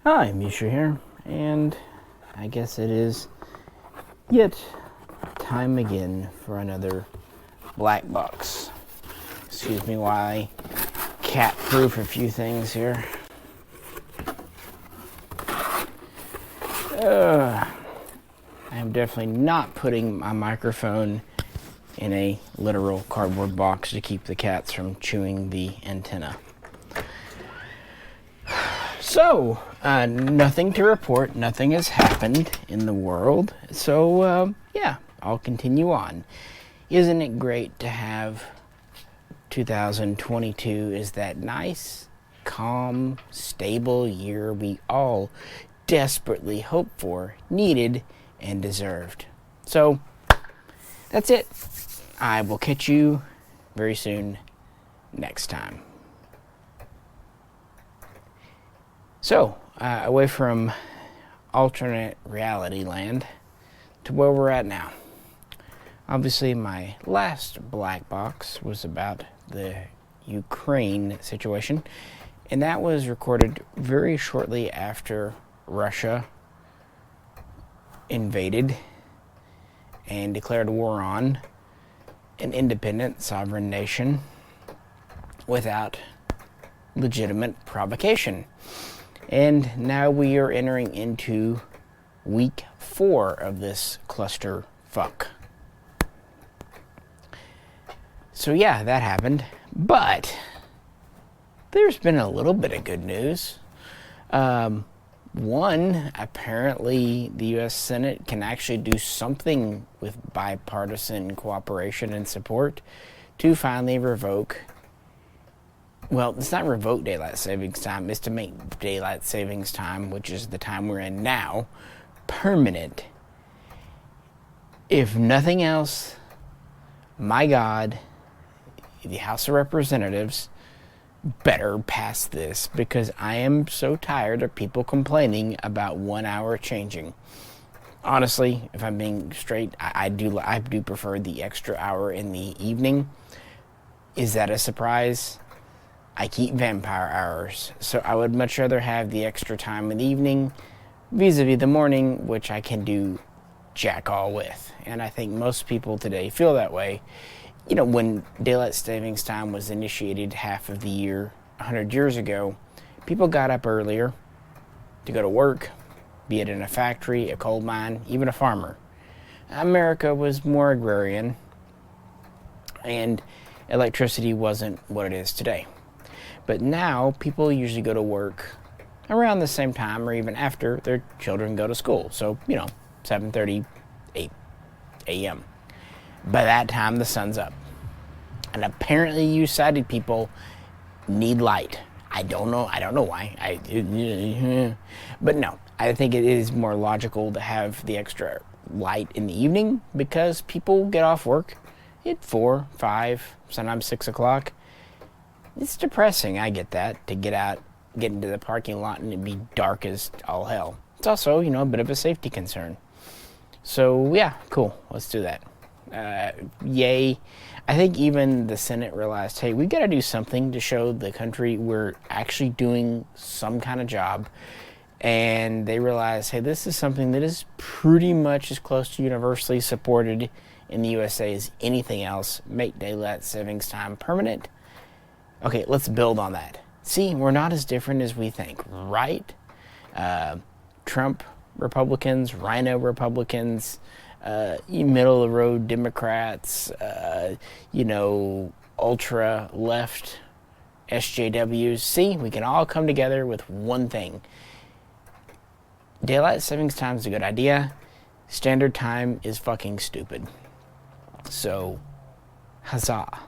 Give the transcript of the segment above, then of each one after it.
Hi, Misha here, and I guess it is yet time again for another Blackbox. Excuse me while I cat-proof a few things here. I am definitely not putting my microphone in a literal cardboard box to keep the cats from chewing the antenna. So, nothing to report. Nothing has happened in the world. So, I'll continue on. Isn't it great to have 2022 is that nice, calm, stable year we all desperately hoped for, needed, and deserved. So, that's it. I will catch you very soon next time. So, away from alternate reality land to where we're at now. Obviously, my last black box was about the Ukraine situation, and that was recorded very shortly after Russia invaded and declared war on an independent sovereign nation without legitimate provocation. And now we are entering into week 4 of this cluster fuck. So yeah, that happened. But there's been a little bit of good news. One, apparently the U.S. Senate can actually do something with bipartisan cooperation and support to finally revoke. Well, it's not revoke daylight savings time. It's to make daylight savings time, which is the time we're in now, permanent. If nothing else, my God, the House of Representatives better pass this, because I am so tired of people complaining about 1 hour changing. Honestly, if I'm being straight, I do prefer the extra hour in the evening. Is that a surprise? I keep vampire hours, so I would much rather have the extra time in the evening vis-a-vis the morning, which I can do jack all with. And I think most people today feel that way. You know, when daylight savings time was initiated half of the year, 100 years ago, people got up earlier to go to work, be it in a factory, a coal mine, even a farmer. America was more agrarian, and electricity wasn't what it is today. But now, people usually go to work around the same time or even after their children go to school. So, 7:30, 8 a.m. By that time, the sun's up. And apparently you sighted people need light. I don't know why. But no, I think it is more logical to have the extra light in the evening because people get off work at 4, 5, sometimes 6 o'clock. It's depressing, I get that, to get out, get into the parking lot and it be dark as all hell. It's also, a bit of a safety concern. So, yeah, cool, let's do that. Yay. I think even the Senate realized, hey, we got to do something to show the country we're actually doing some kind of job. And they realized, hey, this is something that is pretty much as close to universally supported in the USA as anything else. Make daylight savings time permanent. Okay, let's build on that. See, we're not as different as we think, right? Trump Republicans, Rhino Republicans, middle-of-the-road Democrats, ultra-left SJWs. See, we can all come together with one thing. Daylight savings time is a good idea. Standard time is fucking stupid. So, huzzah.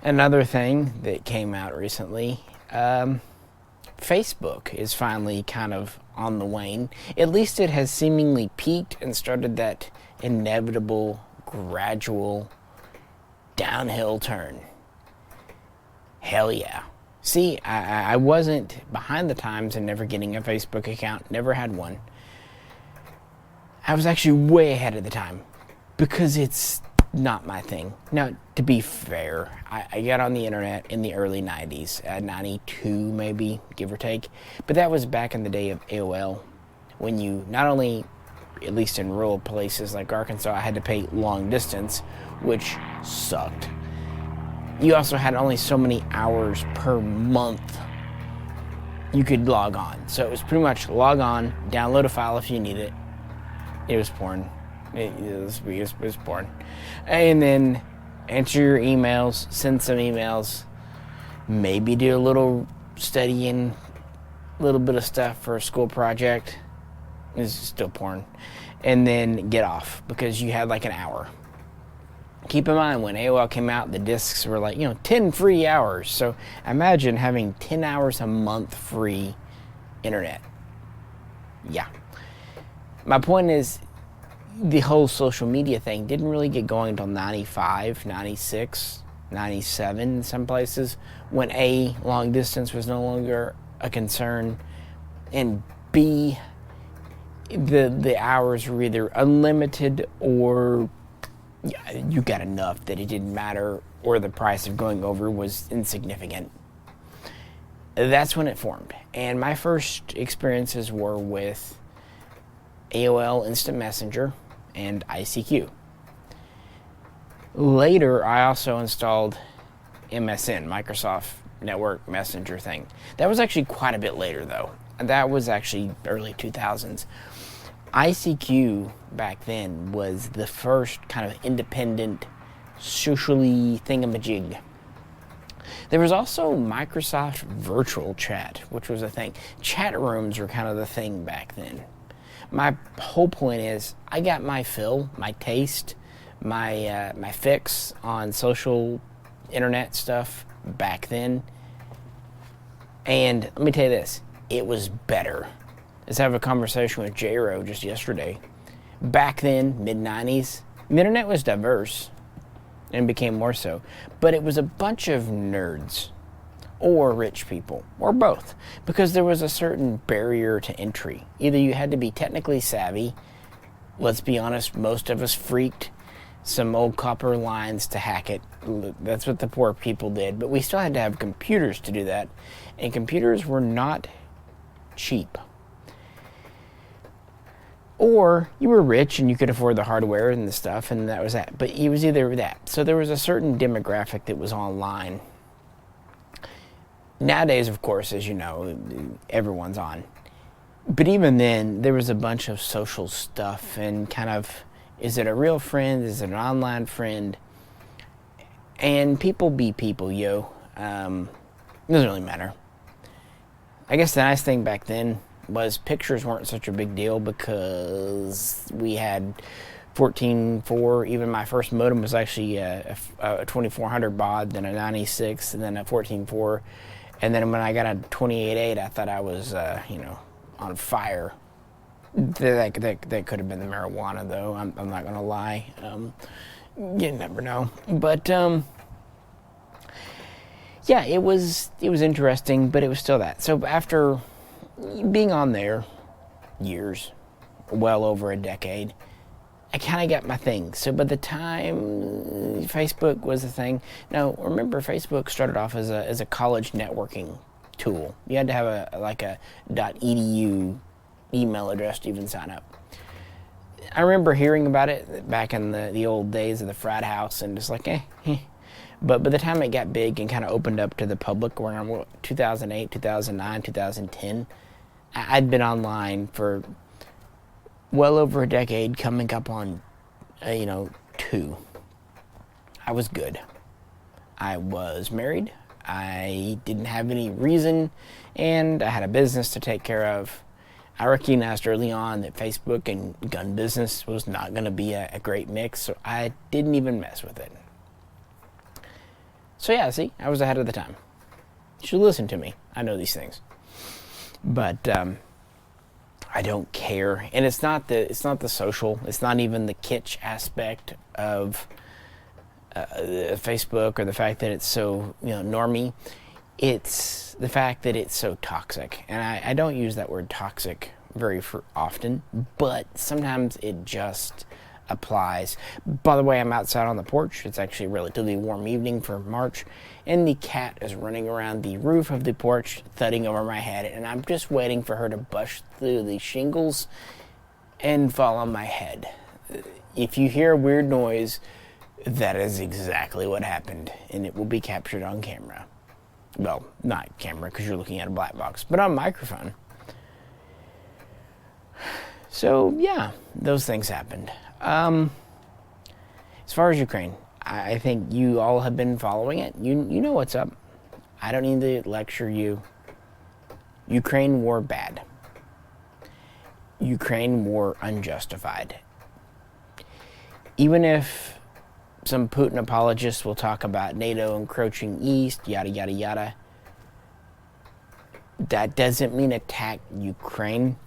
Another thing that came out recently, Facebook is finally kind of on the wane. At least it has seemingly peaked and started that inevitable, gradual, downhill turn. Hell yeah. See, I wasn't behind the times in never getting a Facebook account, never had one. I was actually way ahead of the time because it's not my thing. Now, to be fair, I got on the internet in the early 90s, 92 maybe, give or take. But that was back in the day of AOL, when you not only, at least in rural places like Arkansas, I had to pay long distance, which sucked. You also had only so many hours per month you could log on. So it was pretty much log on, download a file if you need it. It was porn. It was porn. And then answer your emails, send some emails, maybe do a little studying, a little bit of stuff for a school project. It's still porn. And then get off, because you had like an hour. Keep in mind, when AOL came out, the discs were like, 10 free hours. So imagine having 10 hours a month free internet. Yeah. My point is, the whole social media thing didn't really get going until 95, 96, 97 in some places, when A, long distance was no longer a concern, and B, the hours were either unlimited or you got enough that it didn't matter, or the price of going over was insignificant. That's when it formed. And my first experiences were with AOL Instant Messenger and ICQ. Later, I also installed MSN, Microsoft Network Messenger thing. That was actually quite a bit later, though. That was actually early 2000s. ICQ back then was the first kind of independent, socially thingamajig. There was also Microsoft Virtual Chat, which was a thing. Chat rooms were kind of the thing back then. My whole point is, I got my fill, my taste, my fix on social internet stuff back then. And let me tell you this, it was better. Let's have a conversation with J-Ro just yesterday. Back then, mid-90s, the internet was diverse and became more so. But it was a bunch of nerds or rich people, or both, because there was a certain barrier to entry. Either you had to be technically savvy. Let's be honest, most of us freaked some old copper lines to hack it. That's what the poor people did. But we still had to have computers to do that. And computers were not cheap. Or you were rich and you could afford the hardware and the stuff, and that was that. But it was either that. So there was a certain demographic that was online. Nowadays, of course, as you know, everyone's on. But even then, there was a bunch of social stuff and kind of, is it a real friend? Is it an online friend? And people be people, yo. Doesn't really matter. I guess the nice thing back then was pictures weren't such a big deal, because we had 14.4. Even my first modem was actually a 2400 baud, then a 96, and then a 14.4. And then when I got a 28.8, I thought I was, on fire. That could have been the marijuana, though. I'm not going to lie. You never know. But, yeah, it was interesting, but it was still that. So after being on there years, well over a decade, I kind of got my thing. So by the time Facebook was a thing, now remember, Facebook started off as a college networking tool. You had to have a .edu email address to even sign up. I remember hearing about it back in the old days of the frat house, and just like, But by the time it got big and kind of opened up to the public, around 2008, 2009, 2010, I'd been online for well over a decade, coming up on, 2. I was good. I was married. I didn't have any reason, and I had a business to take care of. I recognized early on that Facebook and gun business was not going to be a great mix, so I didn't even mess with it. So yeah, see, I was ahead of the time. You should listen to me. I know these things. But I don't care, and it's not the social. It's not even the kitsch aspect of Facebook, or the fact that it's so normie. It's the fact that it's so toxic, and I don't use that word toxic very often, but sometimes it just applies. By the way, I'm outside on the porch. It's actually a relatively warm evening for March, and the cat is running around the roof of the porch, thudding over my head, and I'm just waiting for her to bust through the shingles and fall on my head. If you hear a weird noise, that is exactly what happened, and it will be captured on camera. Well, not camera, because you're looking at a black box, but on microphone. So, yeah, those things happened. As far as Ukraine, I think you all have been following it. You know what's up. I don't need to lecture you. Ukraine war bad. Ukraine war unjustified. Even if some Putin apologists will talk about NATO encroaching east, yada, yada, yada, that doesn't mean attack Ukraine,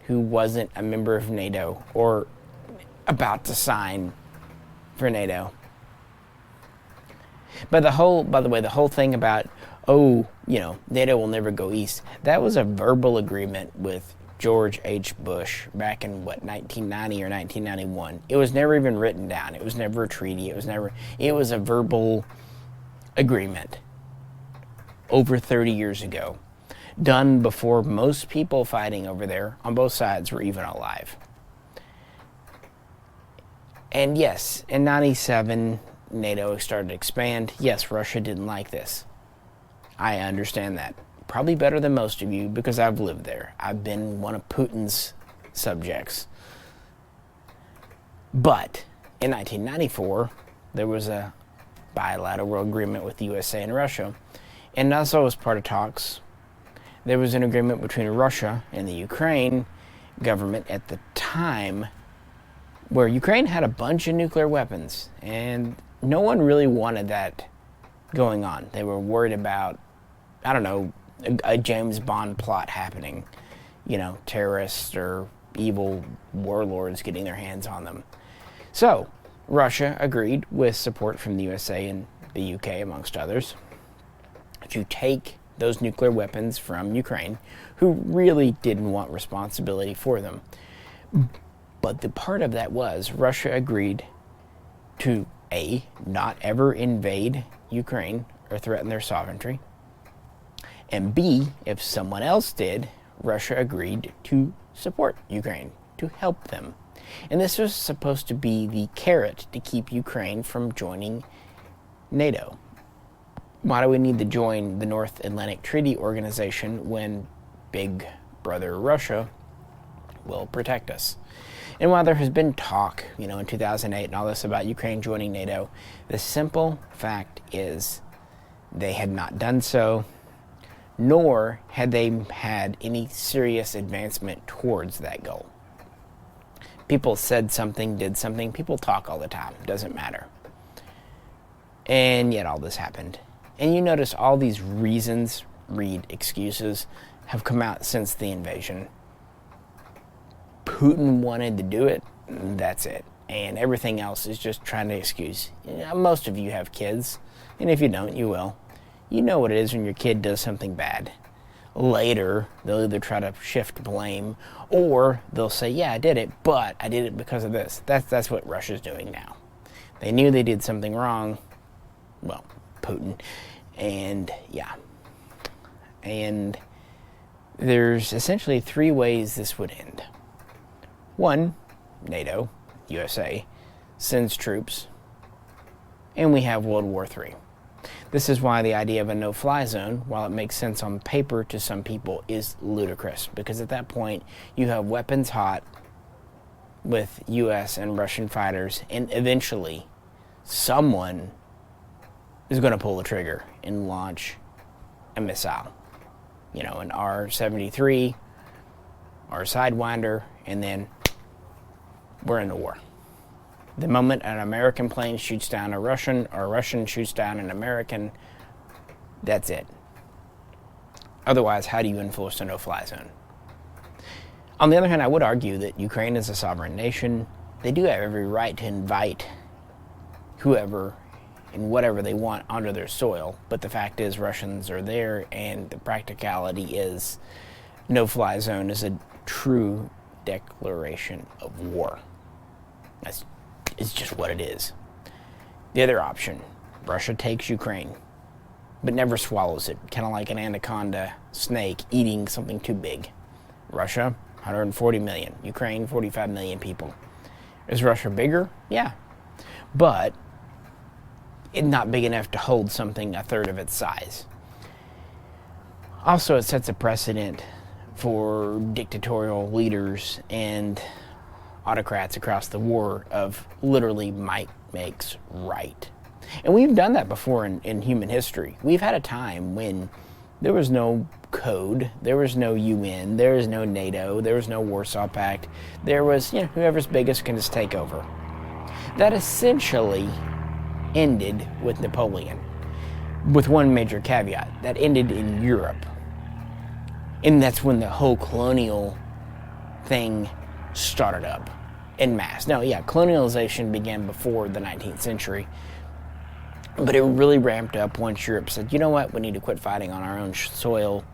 who wasn't a member of NATO or about to sign for NATO. But the whole thing about, NATO will never go east, that was a verbal agreement with George H. Bush back in, 1990 or 1991. It was never even written down. It was never a treaty. It was a verbal agreement over 30 years ago, done before most people fighting over there on both sides were even alive. And yes, in 97, NATO started to expand. Yes, Russia didn't like this. I understand that. Probably better than most of you, because I've lived there. I've been one of Putin's subjects. But in 1994, there was a bilateral agreement with the USA and Russia. And also as part of talks, there was an agreement between Russia and the Ukraine government at the time, where Ukraine had a bunch of nuclear weapons, and no one really wanted that going on. They were worried about, a James Bond plot happening, terrorists or evil warlords getting their hands on them. So, Russia agreed, with support from the USA and the UK, amongst others, to take those nuclear weapons from Ukraine, who really didn't want responsibility for them. But the part of that was Russia agreed to A, not ever invade Ukraine or threaten their sovereignty, and B, if someone else did, Russia agreed to support Ukraine, to help them. And this was supposed to be the carrot to keep Ukraine from joining NATO. Why do we need to join the North Atlantic Treaty Organization when Big Brother Russia will protect us? And while there has been talk, in 2008 and all this about Ukraine joining NATO, the simple fact is they had not done so, nor had they had any serious advancement towards that goal. People said something, did something. People talk all the time. It doesn't matter. And yet all this happened. And you notice all these reasons, excuses, have come out since the invasion. Putin wanted to do it, that's it. And everything else is just trying to excuse. Most of you have kids, and if you don't, you will. You know what it is when your kid does something bad. Later, they'll either try to shift blame, or they'll say, yeah, I did it, but I did it because of this. That's what Russia's doing now. They knew they did something wrong. Well, Putin. And, yeah. And there's essentially three ways this would end. One, NATO, USA, sends troops, and we have World War III. This is why the idea of a no-fly zone, while it makes sense on paper to some people, is ludicrous, because at that point you have weapons hot with US and Russian fighters, and eventually someone is going to pull the trigger and launch a missile. An R-73, or a Sidewinder, and then we're in the war. The moment an American plane shoots down a Russian, or a Russian shoots down an American, that's it. Otherwise, how do you enforce a no-fly zone? On the other hand, I would argue that Ukraine is a sovereign nation. They do have every right to invite whoever and whatever they want onto their soil, but the fact is Russians are there, and the practicality is no-fly zone is a true declaration of war. That's It's just what it is. The other option, Russia takes Ukraine, but never swallows it, kind of like an anaconda snake eating something too big. Russia, 140 million. Ukraine, 45 million people. Is Russia bigger? Yeah. But it's not big enough to hold something a third of its size. Also, it sets a precedent for dictatorial leaders and autocrats across the war of literally might makes right. And we've done that before in human history. We've had a time when there was no code, there was no UN, there was no NATO, there was no Warsaw Pact. There was, whoever's biggest can just take over. That essentially ended with Napoleon, with one major caveat. That ended in Europe. And that's when the whole colonial thing started up en masse. Now, yeah, colonialization began before the 19th century, but it really ramped up once Europe said, you know what, we need to quit fighting on our own soil.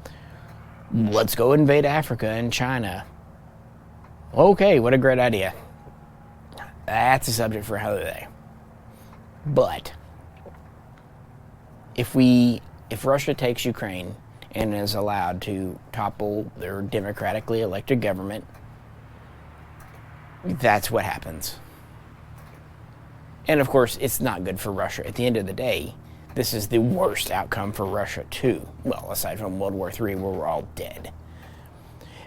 Let's go invade Africa and China. Okay, what a great idea. That's a subject for another day. But if Russia takes Ukraine and is allowed to topple their democratically elected government, that's what happens. And of course, it's not good for Russia. At the end of the day, this is the worst outcome for Russia too. Well, aside from World War III, where we're all dead.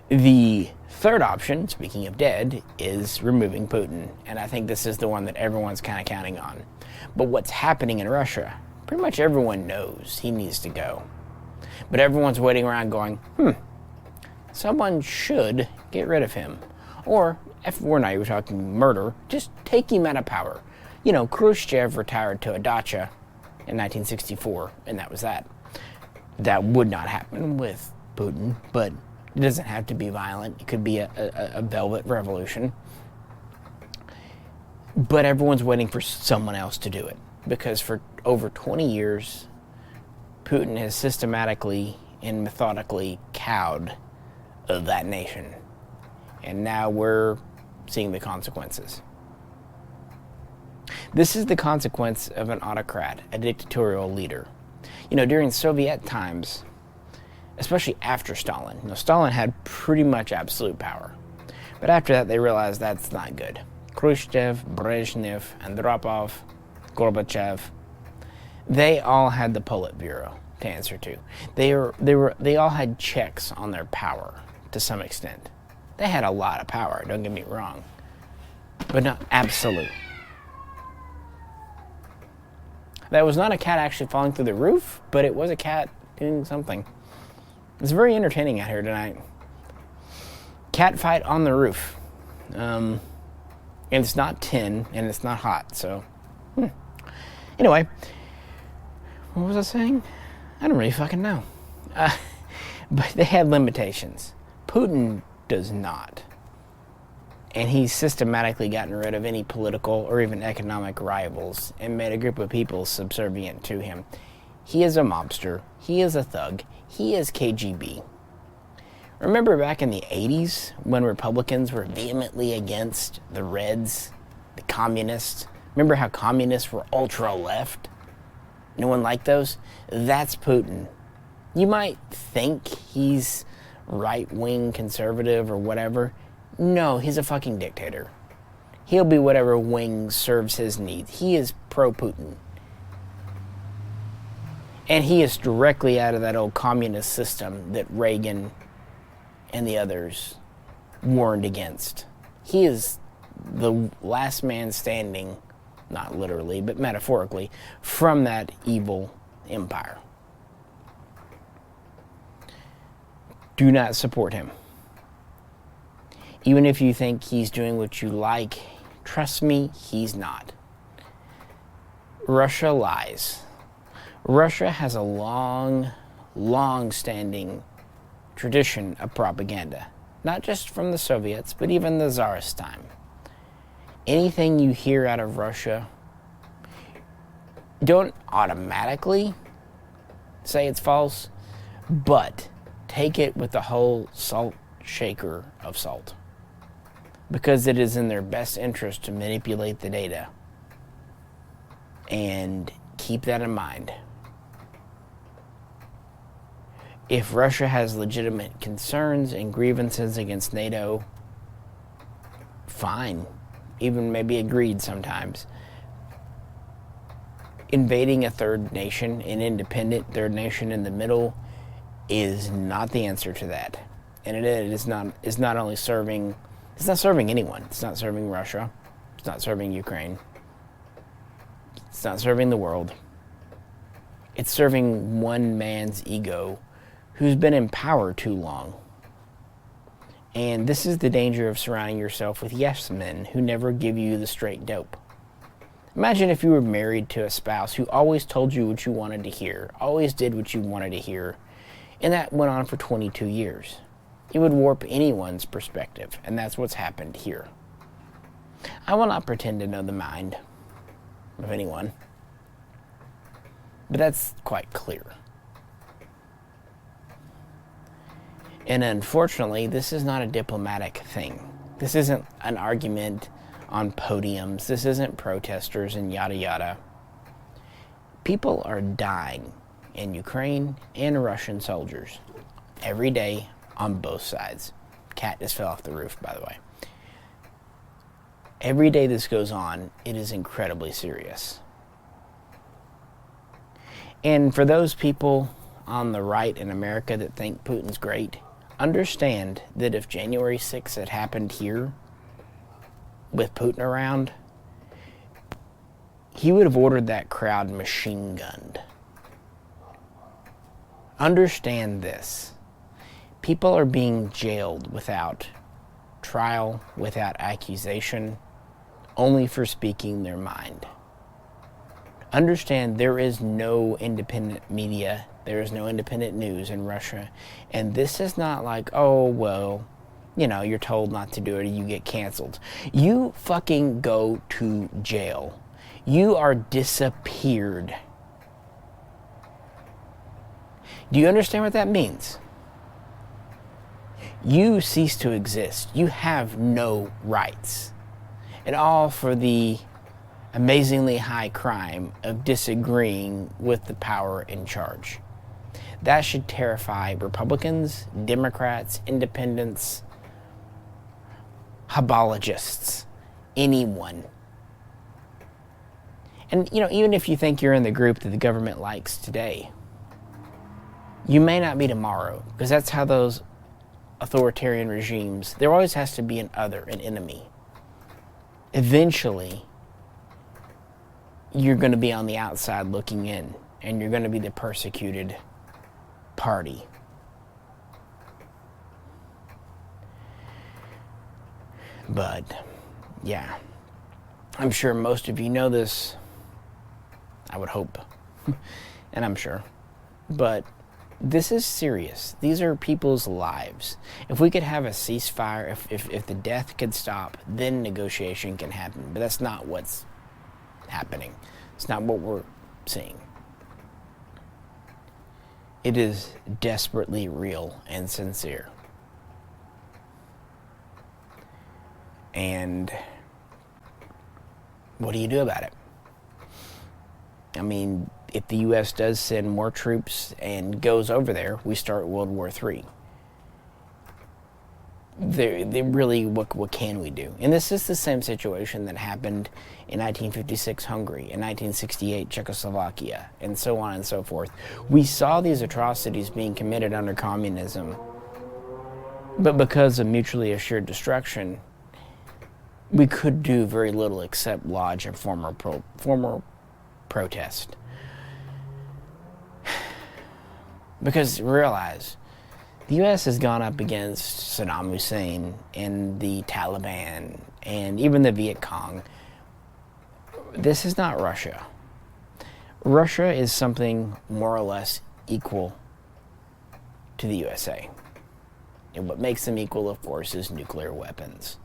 The third option, speaking of dead, is removing Putin. And I think this is the one that everyone's kind of counting on. But what's happening in Russia, pretty much everyone knows he needs to go. But everyone's waiting around going, someone should get rid of him. Or, if we're not even talking murder, just take him out of power. Khrushchev retired to a dacha in 1964, and that was that. That would not happen with Putin, but it doesn't have to be violent. It could be a velvet revolution. But everyone's waiting for someone else to do it, because for over 20 years, Putin has systematically and methodically cowed that nation. And now we're seeing the consequences. This is the consequence of an autocrat, a dictatorial leader. During Soviet times, especially after Stalin, Stalin had pretty much absolute power. But after that, they realized that's not good. Khrushchev, Brezhnev, Andropov, Gorbachev, they all had the Politburo to answer to. They all had checks on their power to some extent. They had a lot of power, don't get me wrong, but not absolute. That was not a cat actually falling through the roof, but it was a cat doing something. It's very entertaining out here tonight. Cat fight on the roof. And it's not tin, and it's not hot, so. Anyway, what was I saying? I don't really fucking know. But they had limitations. Putin does not. And he's systematically gotten rid of any political or even economic rivals and made a group of people subservient to him. He is a mobster. He is a thug. He is KGB. Remember back in the 80s when Republicans were vehemently against the Reds, the communists? Remember how communists were ultra-left? No one liked those? That's Putin. You might think he's right-wing conservative or whatever. No, he's a fucking dictator. He'll be whatever wing serves his needs. He is pro-Putin. And he is directly out of that old communist system that Reagan and the others warned against. He is the last man standing, not literally, but metaphorically, from that evil empire. Do not support him. Even if you think he's doing what you like, trust me, he's not. Russia lies. Russia has a long-standing tradition of propaganda. Not just from the Soviets, but even the Tsarist time. Anything you hear out of Russia, don't automatically say it's false, but take it with the whole salt shaker of salt. because it is in their best interest to manipulate the data. And keep that in mind. If Russia has legitimate concerns and grievances against NATO, fine. Even maybe agreed sometimes. Invading a third nation, an independent third nation in the middle, is not the answer to that. And it is not only serving, it's not serving anyone. It's not serving Russia. It's not serving Ukraine. It's not serving the world. It's serving one man's ego who's been in power too long. And this is the danger of surrounding yourself with yes men who never give you the straight dope. Imagine if you were married to a spouse who always told you what you wanted to hear, always did what you wanted to hear, and that went on for 22 years. It would warp anyone's perspective, and that's what's happened here. I will not pretend to know the mind of anyone, but that's quite clear. And unfortunately, this is not a diplomatic thing. This isn't an argument on podiums. This isn't protesters and yada yada. People are dying in Ukraine and Russian soldiers every day on both sides. Cat just fell off the roof, by the way. Every day this goes on, it is incredibly serious. And for those people on the right in America that think Putin's great, understand that if January 6th had happened here with Putin around, he would have ordered that crowd machine gunned. Understand this. People are being jailed without trial, without accusation, only for speaking their mind. Understand there is no independent media, there is no independent news in Russia, and this is not like, oh, well, you're told not to do it or you get canceled. You fucking go to jail. You are disappeared. Do you understand what that means? You cease to exist. You have no rights. And all for the amazingly high crime of disagreeing with the power in charge. That should terrify Republicans, Democrats, independents, habologists, anyone. And, even if you think you're in the group that the government likes today, you may not be tomorrow, because that's how those authoritarian regimes, there always has to be an other, an enemy. Eventually, you're going to be on the outside looking in, and you're going to be the persecuted party. But, yeah, I'm sure most of you know this. I would hope. And I'm sure. But this is serious. These are people's lives. If we could have a ceasefire, if the death could stop, then negotiation can happen. But that's not what's happening. It's not what we're seeing. It is desperately real and sincere. And what do you do about it? I mean, if the U.S. does send more troops and goes over there, we start World War III. They really, what can we do? And this is the same situation that happened in 1956 Hungary, in 1968 Czechoslovakia, and so on and so forth. We saw these atrocities being committed under communism, but because of mutually assured destruction, we could do very little except lodge a formal protest. Because realize, the U.S. has gone up against Saddam Hussein and the Taliban and even the Viet Cong. This is not Russia. Russia is something more or less equal to the USA. And what makes them equal, of course, is nuclear weapons.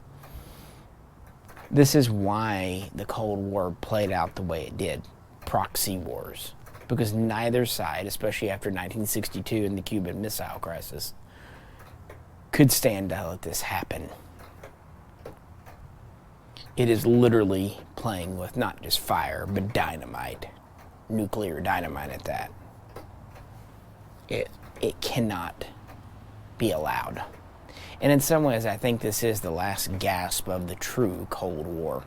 This is why the Cold War played out the way it did. Proxy wars. Because neither side, especially after 1962 and the Cuban Missile Crisis, could stand to let this happen. It is literally playing with not just fire, but dynamite. Nuclear dynamite at that. It cannot be allowed. And in some ways, I think this is the last gasp of the true Cold War.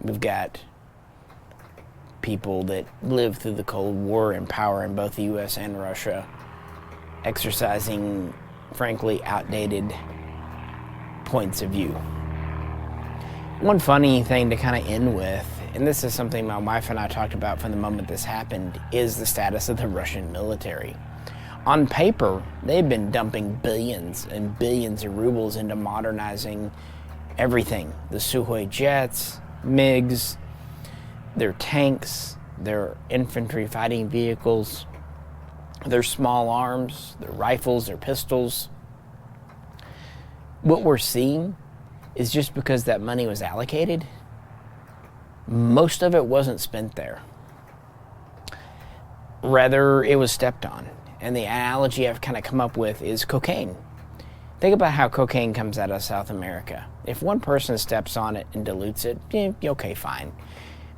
We've got people that lived through the Cold War in power in both the U.S. and Russia, exercising, frankly, outdated points of view. One funny thing to kind of end with, and this is something my wife and I talked about from the moment this happened, is the status of the Russian military. On paper, they've been dumping billions and billions of rubles into modernizing everything. The Sukhoi jets, MiGs, their tanks, their infantry fighting vehicles, their small arms, their rifles, their pistols. What we're seeing is just because that money was allocated, most of it wasn't spent there. Rather, it was stepped on. And the analogy I've kind of come up with is cocaine. Think about how cocaine comes out of South America. If one person steps on it and dilutes it, okay, fine.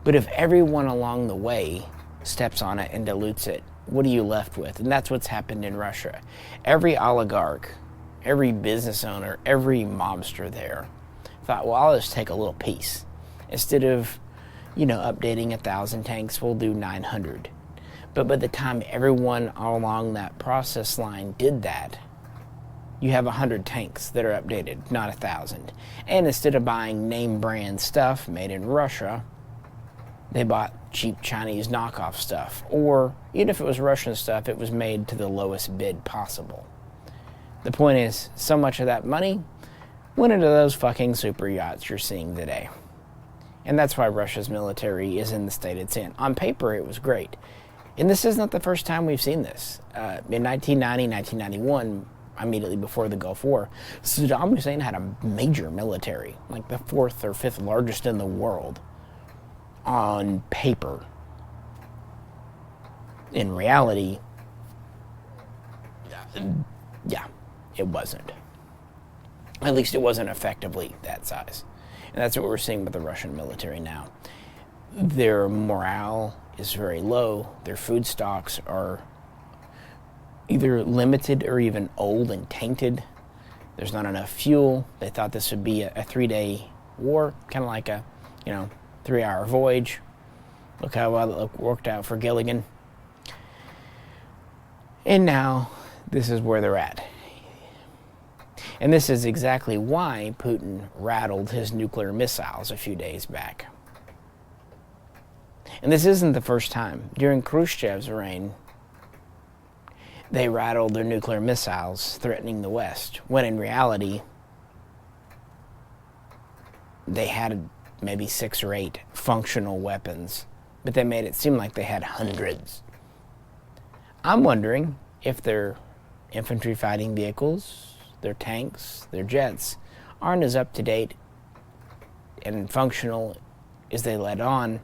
But if everyone along the way steps on it and dilutes it, what are you left with? And that's what's happened in Russia. Every oligarch, every business owner, every mobster there thought, well, I'll just take a little piece. Instead of, updating 1,000 tanks, we'll do 900. But by the time everyone along that process line did that, you have 100 tanks that are updated, not 1,000. And instead of buying name brand stuff made in Russia, they bought cheap Chinese knockoff stuff. Or even if it was Russian stuff, it was made to the lowest bid possible. The point is, so much of that money went into those fucking super yachts you're seeing today. And that's why Russia's military is in the state it's in. On paper, it was great. And this is not the first time we've seen this. In 1990, 1991, immediately before the Gulf War, Saddam Hussein had a major military, like the 4th or 5th largest in the world, on paper. In reality, it wasn't. At least it wasn't effectively that size. And that's what we're seeing with the Russian military now. Their morale is very low. Their food stocks are either limited or even old and tainted. There's not enough fuel. They thought this would be a 3-day war, kind of like a 3-hour voyage. Look how well it worked out for Gilligan. And now this is where they're at. And this is exactly why Putin rattled his nuclear missiles a few days back. And this isn't the first time. During Khrushchev's reign, they rattled their nuclear missiles threatening the West, when in reality, they had maybe 6 or 8 functional weapons, but they made it seem like they had hundreds. I'm wondering if their infantry fighting vehicles, their tanks, their jets aren't as up to date and functional as they let on.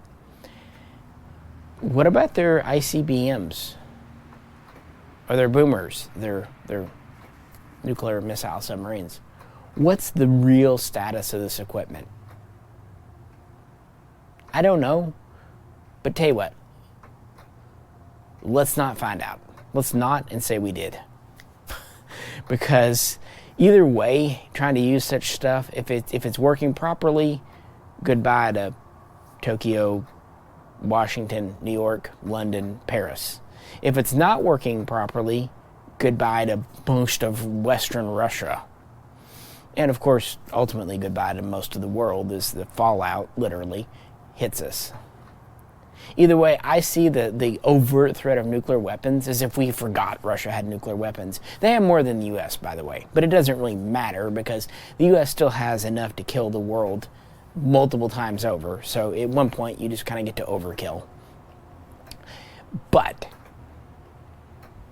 What about their ICBMs? Or their boomers, their nuclear missile submarines? What's the real status of this equipment? I don't know. But tell you what, let's not find out. Let's not and say we did. Because either way, trying to use such stuff, if it's working properly, goodbye to Tokyo, Washington, New York, London, Paris. If it's not working properly, goodbye to most of Western Russia. And of course, ultimately goodbye to most of the world as the fallout, literally, hits us. Either way, I see the overt threat of nuclear weapons as if we forgot Russia had nuclear weapons. They have more than the U.S., by the way. But it doesn't really matter because the U.S. still has enough to kill the world multiple times over. So at one point, you just kind of get to overkill. But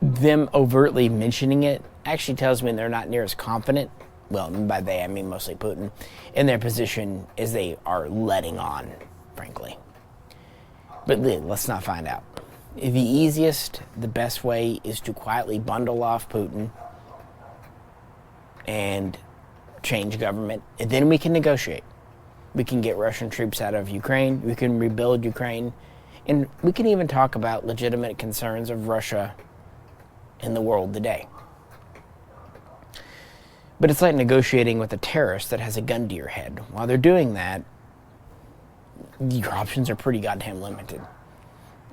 them overtly mentioning it actually tells me they're not near as confident, well, by they I mean mostly Putin, in their position as they are letting on, frankly. But let's not find out. The easiest, the best way is to quietly bundle off Putin and change government, and then we can negotiate. We can get Russian troops out of Ukraine. We can rebuild Ukraine. And we can even talk about legitimate concerns of Russia in the world today. But it's like negotiating with a terrorist that has a gun to your head. While they're doing that, your options are pretty goddamn limited.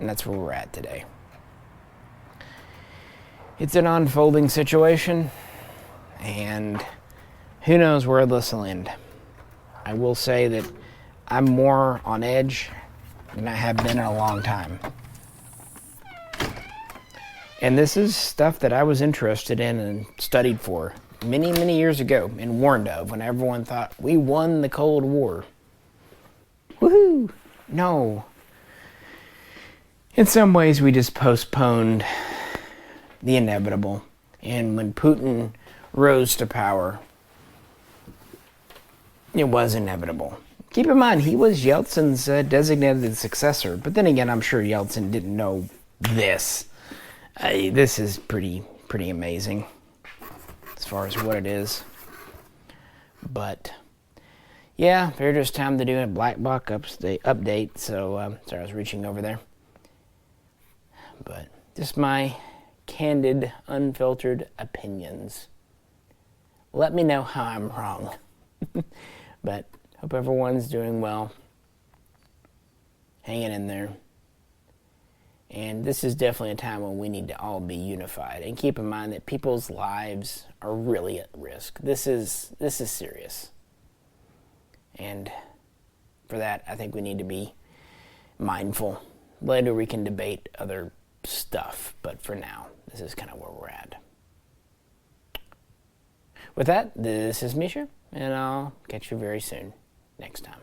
And that's where we're at today. It's an unfolding situation, and who knows where this will end. I will say that I'm more on edge than I have been in a long time. And this is stuff that I was interested in and studied for many, many years ago and warned of when everyone thought we won the Cold War. Woohoo! No. In some ways, we just postponed the inevitable. And when Putin rose to power, it was inevitable. Keep in mind, he was Yeltsin's designated successor. But then again, I'm sure Yeltsin didn't know this. This is pretty amazing as far as what it is. But yeah, fair just time to do a Blackbox update. So sorry, I was reaching over there. But just my candid, unfiltered opinions. Let me know how I'm wrong. But hope everyone's doing well, hanging in there. And this is definitely a time when we need to all be unified. And keep in mind that people's lives are really at risk. This is serious. And for that, I think we need to be mindful. Later we can debate other stuff, but for now, this is kind of where we're at. With that, this is Misha, and I'll catch you very soon next time.